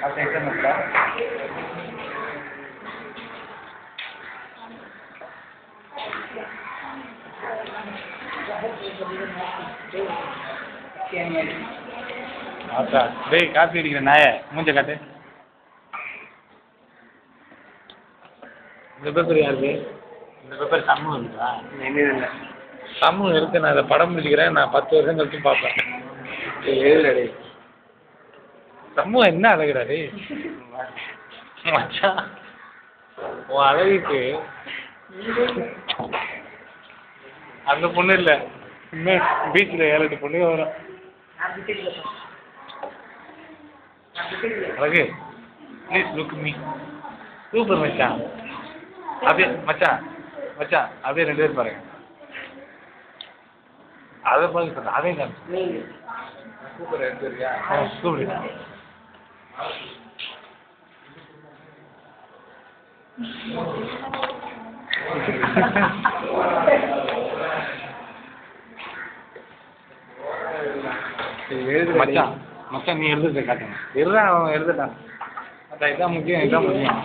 आपका एकदम अच्छा अच्छा டேய் காப்பி அடிக்கிற நாய மூஞ்ச காட்டு இந்த பேப்பர் யாருக்கு இந்த பேப்பர் சமூகம் இருக்கா இல்லை சமூகம் இருக்கு நான் அதை படம் பிடிச்சிக்கிறேன் நான் 10 வருஷம் கழிச்சு பார்ப்பேன் எழுதுடா சமூகம் என்ன அழகுடா டேய் மச்சான் உன் அழகுக்கு அந்த பொண்ணு இல்லை இன்னும் பீச்சில் 7-8 பொண்ணு வரும் அழகு ப்ளீஸ் லுக் மீ சூப்பர் மச்சான் அப்படியே மச்சான் மச்சான் அப்படியே 2 பேர் பாருங்க அதை பாருங்க சார் அதே தான் சூப்பர் 2 பேருயா சூப்பர் மச்சான் மச்சான் நீ எழுதுறத காட்டுங்க எழுதான் அவன் எழுதுட்டான் மச்சான் இதான் முக்கியம் இதான் முக்கியம்